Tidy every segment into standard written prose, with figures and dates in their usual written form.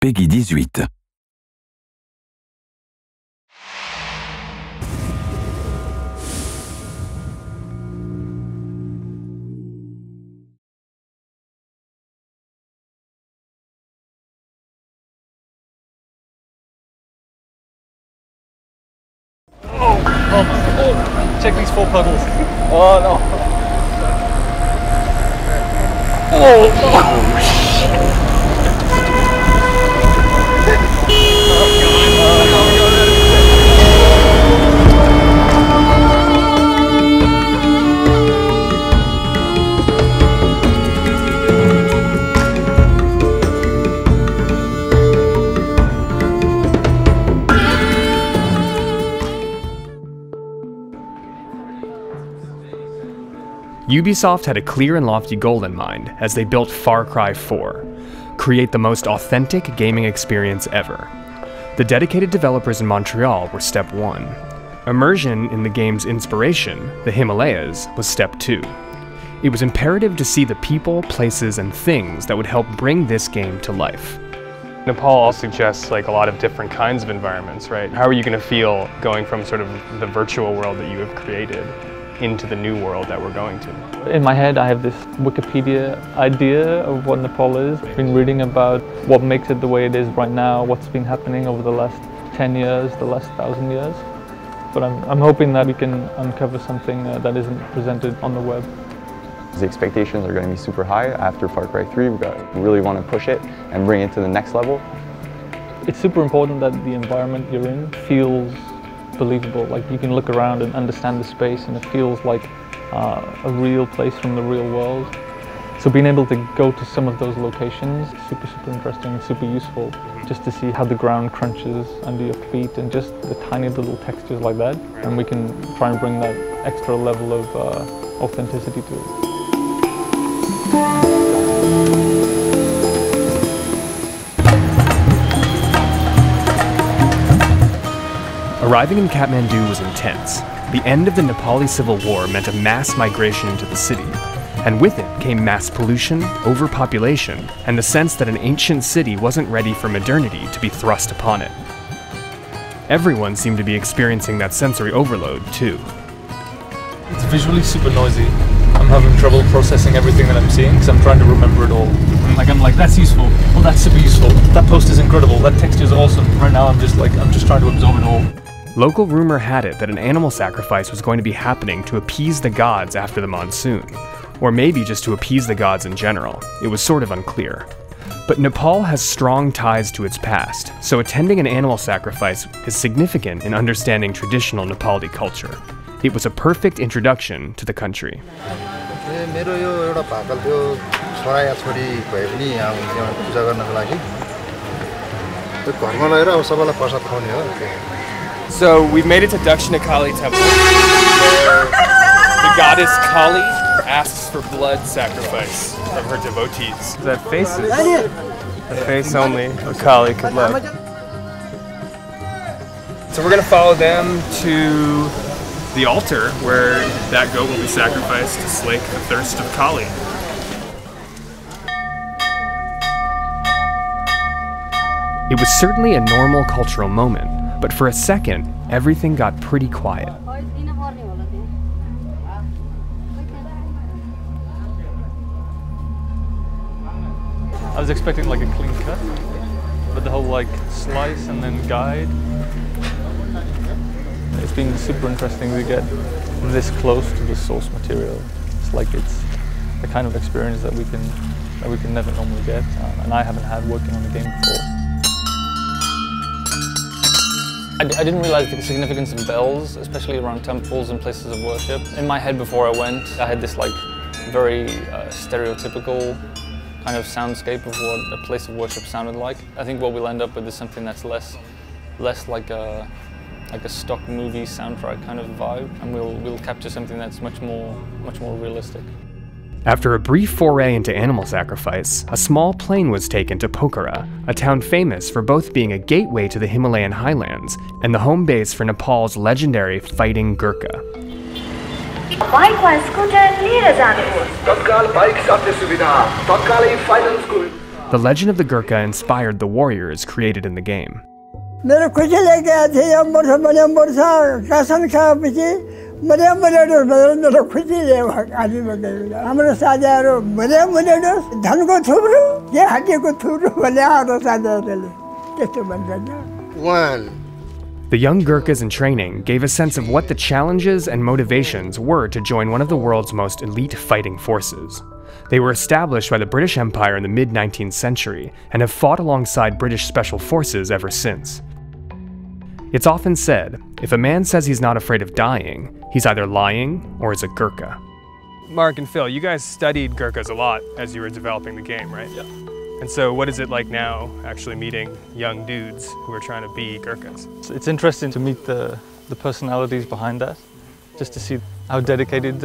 Peggy 18. Oh, check these 4 puddles. Oh no. Oh shit. Ubisoft had a clear and lofty goal in mind as they built Far Cry 4, create the most authentic gaming experience ever. The dedicated developers in Montreal were step 1. Immersion in the game's inspiration, the Himalayas, was step 2. It was imperative to see the people, places, and things that would help bring this game to life. Nepal also suggests like a lot of different kinds of environments, right? How are you going to feel going from sort of the virtual world that you have created into the new world that we're going to? In my head I have this Wikipedia idea of what Nepal is. I've been reading about what makes it the way it is right now, what's been happening over the last 10 years, the last 1,000 years. But I'm hoping that we can uncover something that isn't presented on the web. The expectations are going to be super high after Far Cry 3. We really want to push it and bring it to the next level. It's super important that the environment you're in feels believable. Like you can look around and understand the space and it feels like a real place from the real world. So being able to go to some of those locations is super interesting and super useful, just to see how the ground crunches under your feet and just the tiny little textures like that. And we can try and bring that extra level of authenticity to it. Arriving in Kathmandu was intense. The end of the Nepali Civil War meant a mass migration into the city, and with it came mass pollution, overpopulation, and the sense that an ancient city wasn't ready for modernity to be thrust upon it. Everyone seemed to be experiencing that sensory overload, too. It's visually super noisy. I'm having trouble processing everything that I'm seeing because I'm trying to remember it all. I'm like, that's useful. Oh, that's super useful. That post is incredible. That texture is awesome. Right now, I'm just trying to absorb it all. Local rumor had it that an animal sacrifice was going to be happening to appease the gods after the monsoon, or maybe just to appease the gods in general. It was sort of unclear. But Nepal has strong ties to its past, so attending an animal sacrifice is significant in understanding traditional Nepali culture. It was a perfect introduction to the country. So we've made it to Dakshina Kali Temple, where the goddess Kali asks for blood sacrifice from her devotees. That face is the face only a Kali could love. So we're gonna follow them to the altar where that goat will be sacrificed to slake the thirst of Kali. It was certainly a normal cultural moment, but for a second, everything got pretty quiet. I was expecting like a clean cut, but the whole like slice and then guide. It's been super interesting to get this close to the source material. It's like it's the kind of experience that we can never normally get, and I haven't had working on the game before. I didn't realize the significance of bells, especially around temples and places of worship. In my head before I went, I had this like very stereotypical kind of soundscape of what a place of worship sounded like. I think what we'll end up with is something that's less like a stock movie soundtrack kind of vibe, and we'll capture something that's much more realistic. After a brief foray into animal sacrifice, a small plane was taken to Pokhara, a town famous for both being a gateway to the Himalayan highlands and the home base for Nepal's legendary fighting Gurkha. The legend of the Gurkha inspired the warriors created in the game. The young Gurkhas in training gave a sense of what the challenges and motivations were to join one of the world's most elite fighting forces. They were established by the British Empire in the mid-19th century and have fought alongside British special forces ever since. It's often said, if a man says he's not afraid of dying, he's either lying or is a Gurkha. Mark and Phil, you guys studied Gurkhas a lot as you were developing the game, right? Yeah. And so what is it like now actually meeting young dudes who are trying to be Gurkhas? It's interesting to meet the personalities behind that, just to see how dedicated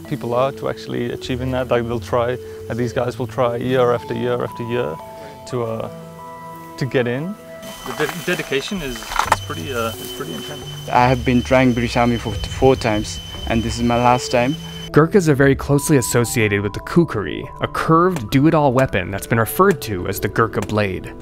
people are to actually achieving that. Like these guys will try year after year after year to get in. The dedication is pretty intense. I have been trying British Army for 4 times, and this is my last time. Gurkhas are very closely associated with the kukri, a curved do-it-all weapon that's been referred to as the Gurkha blade.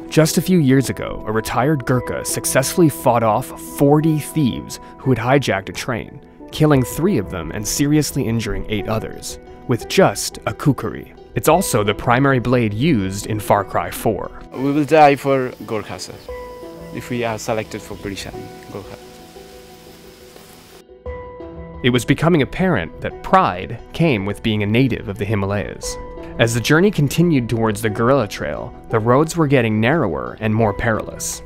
Just a few years ago, a retired Gurkha successfully fought off 40 thieves who had hijacked a train, killing 3 of them and seriously injuring 8 others, with just a kukri. It's also the primary blade used in Far Cry 4. We will die for Gurkha, sir, if we are selected for British Army, Gurkha. It was becoming apparent that pride came with being a native of the Himalayas. As the journey continued towards the guerrilla trail, the roads were getting narrower and more perilous.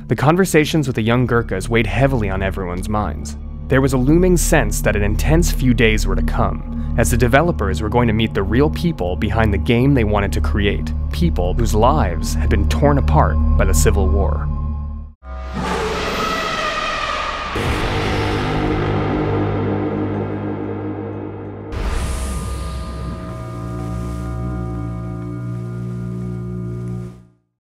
The conversations with the young Gurkhas weighed heavily on everyone's minds. There was a looming sense that an intense few days were to come, as the developers were going to meet the real people behind the game they wanted to create, people whose lives had been torn apart by the Civil War.